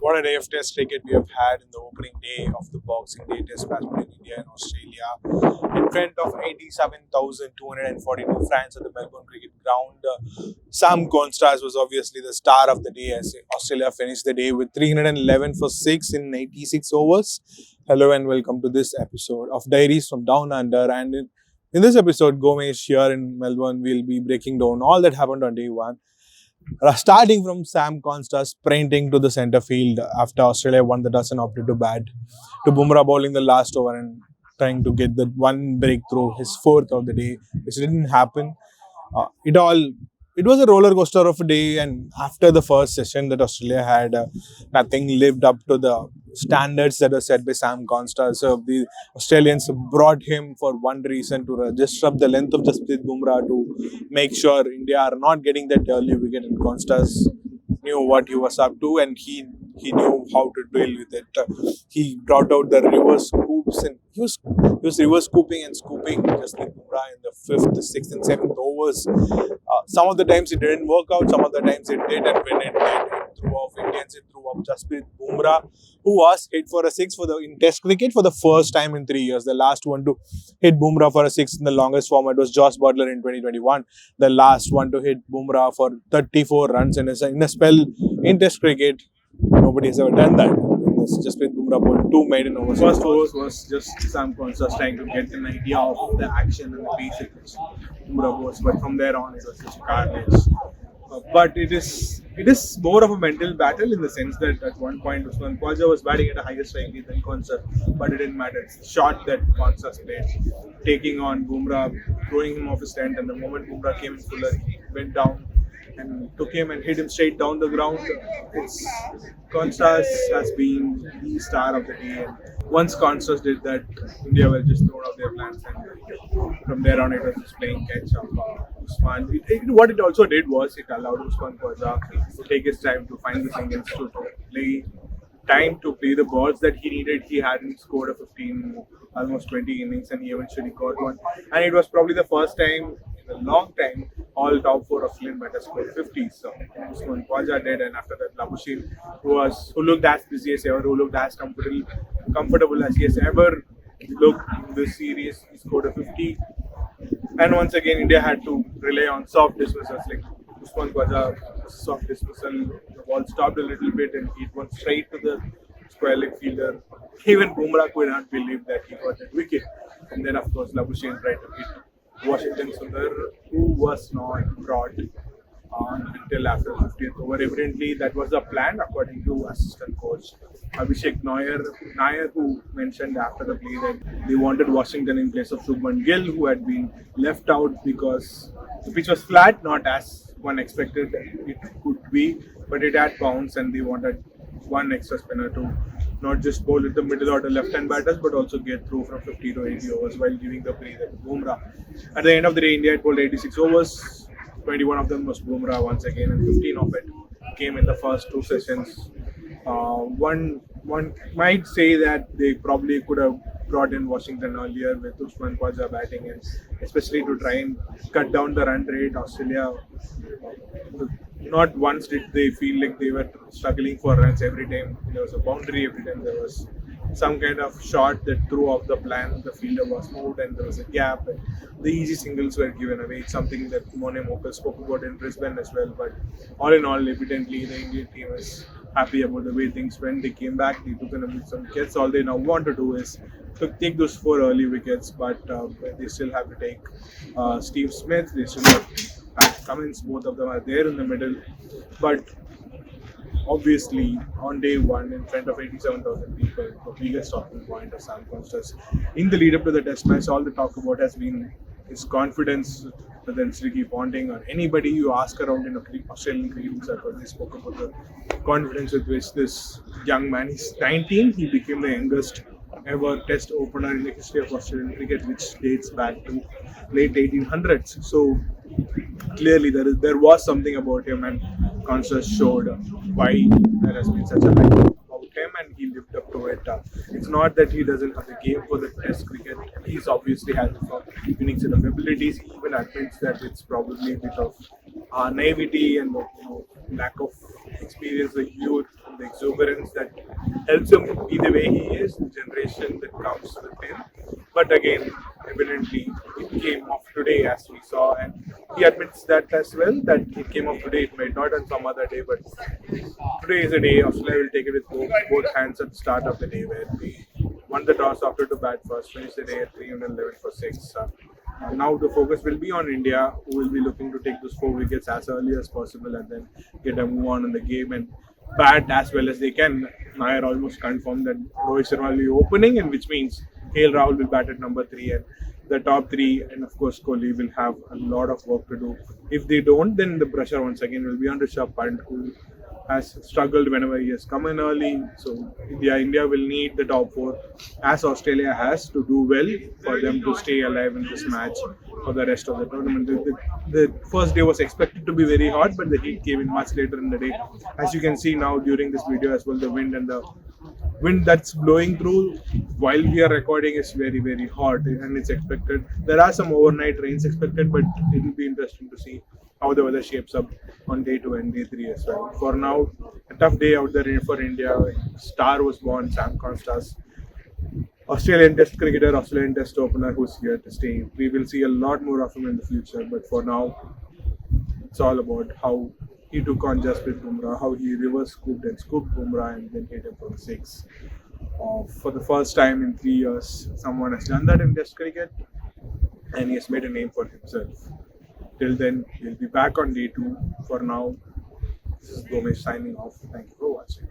What a day of test cricket we have had in the opening day of the Boxing Day Test match between India and Australia in front of 87,242 fans at the Melbourne Cricket Ground. Sam Konstas was obviously the star of the day as Australia finished the day with 311 for 6 in 86 overs. Hello and welcome to this episode of Diaries from Down Under. And in this episode, Gomesh here in Melbourne will be breaking down all that happened on day one. Starting from Sam Konstas sprinting to the centre field after Australia won the toss and opted to bat, to Bumrah bowling the last over and trying to get the one breakthrough, his fourth of the day, which didn't happen. It was a roller coaster of a day, and after the first session that Australia had, nothing lived up to the standards that were set by Sam Konstas. So the Australians brought him for one reason, to disrupt the length of Jasprit Bumrah, to make sure India are not getting that early wicket, and Konstas knew what he was up to, and he knew how to deal with it. He brought out the reverse scoops, and he was reverse scooping and scooping Jasprit Bumrah in the 5th, 6th and 7th overs. Some of the times it didn't work out, some of the times it did, and when it did, it threw off Indians, it threw off Jasprit Bumrah, who was hit for a 6 in Test cricket for the first time in 3 years. The last one to hit Bumrah for a 6 in the longest format was Josh Butler in 2021. The last one to hit Bumrah for 34 runs in a spell in Test cricket. Nobody has ever done that. Jasprit Bumrah bowled 2 maiden overs. First overs was just Sam Konstas trying to get an idea of the action and the basic which Bumrah bowls, but from there on it was just carnage. But it is more of a mental battle in the sense that at one point Usman Khwaja was batting at a higher strike rate than Konstas, but it didn't matter. It's the shot that Konstas played, taking on Bumrah, throwing him off his tent, and the moment Bumrah came in fuller, he went down and took him and hit him straight down the ground. Konstas has been the star of the day, and once Konstas did that, India were just thrown off their plans, and from there on it was just playing catch up. Usman, what it also did was it allowed Usman Khwaja to take his time to find the singles, to play time to play the balls that he needed. He hadn't scored a 15, almost 20 innings, and he eventually got one. And it was probably the first time in a long time all top 4 Australian batters scored 50. So Usman Khwaja did, and after that Labuschagne, who looked as busy as ever, who looked as comfortable as he has ever looked in this series, he scored a 50. And once again, India had to rely on soft dismissals like Usman Khwaja, soft dismissal. The ball stopped a little bit and it went straight to the square leg fielder. Even Bumrah could not believe that he got that wicket. And then, of course, Labuschagne tried to hit Washington Sundar, who was not brought on until after the 50th over. Evidently, that was the plan, according to assistant coach Abhishek Nair, who mentioned after the play that they wanted Washington in place of Shubman Gill, who had been left out because the pitch was flat, not as one expected it could be, but it had bounce, and they wanted one extra spinner to not just bowl at the middle order left-hand batters, but also get through from 50 to 80 overs while giving the breather to Bumrah. At the end of the day, India had bowled 86 overs. 21 of them was Bumrah once again, and 15 of it came in the first 2 sessions. One might say that they probably could have brought in Washington earlier with Usman Khwaja batting, and especially to try and cut down the run rate. Australia, not once did they feel like they were struggling for runs. Every time there was a boundary, every time there was some kind of shot that threw off the plan, the fielder was moved and there was a gap, and the easy singles were given away. It's something that Mone Mokal spoke about in Brisbane as well. But all in all, evidently the Indian team is happy about the way things went. They came back, they took in some wickets. All they now want to do is to take those 4 early wickets, but they still have to take Steve Smith, they still have Pat Cummins, both of them are there in the middle. But obviously, on day one, in front of 87,000 people, the biggest talking point of Sam Konstas in the lead up to the test match, all the talk about has been his confidence, whether it's Ricky Ponting or anybody you ask around in Australian cricket circle. They spoke about the confidence with which this young man, he's 19, he became the youngest ever test opener in the history of Australian cricket, which dates back to late 1800s. So clearly there was something about him, and Konstas showed why there has been such a hype about him, and he lived up to it. It's not that he doesn't have the game for the test cricket. He's obviously has a unique set of abilities. He even admits that it's probably a bit of naivety and lack of experience, the youth, the exuberance that helps him be the way he is, the generation that comes with him. But again, evidently, it came off today as we saw, and he admits that as well, that it came off today. It might not on some other day, but today is a day Australia will take it with both hands at the start of the day, where they won the toss after to bat first, finished the day at 311 for 6. Now the focus will be on India, who will be looking to take those 4 wickets as early as possible and then get a move on in the game and bat as well as they can. Nair almost confirmed that Rohit Sharma will be opening, and which means KL Rahul will bat at number 3, and the top 3 and of course Kohli will have a lot of work to do. If they don't, then the pressure once again will be on Rishabh Pant, who has struggled whenever he has come in early. So India will need the top 4, as Australia has, to do well for them to stay alive in this match for the rest of the tournament. The first day was expected to be very hot, but the heat came in much later in the day. As you can see now during this video as well, the wind that's blowing through while we are recording is very hot, and it's expected. There are some overnight rains expected, but it will be interesting to see how the weather shapes up on day 2 and day 3 as well. For now, a tough day out there for India. Star was born, Sam Konstas, Australian Test cricketer, Australian Test opener, who's here to stay. We will see a lot more of him in the future, but for now, it's all about how he took on Jasprit Bumrah, how he reverse scooped and scooped Bumrah and then hit him for 6. For the first time in 3 years, someone has done that in Test cricket, and he has made a name for himself. Till then, we'll be back on day 2. For now, this is Gomesh signing off. Thank you for watching.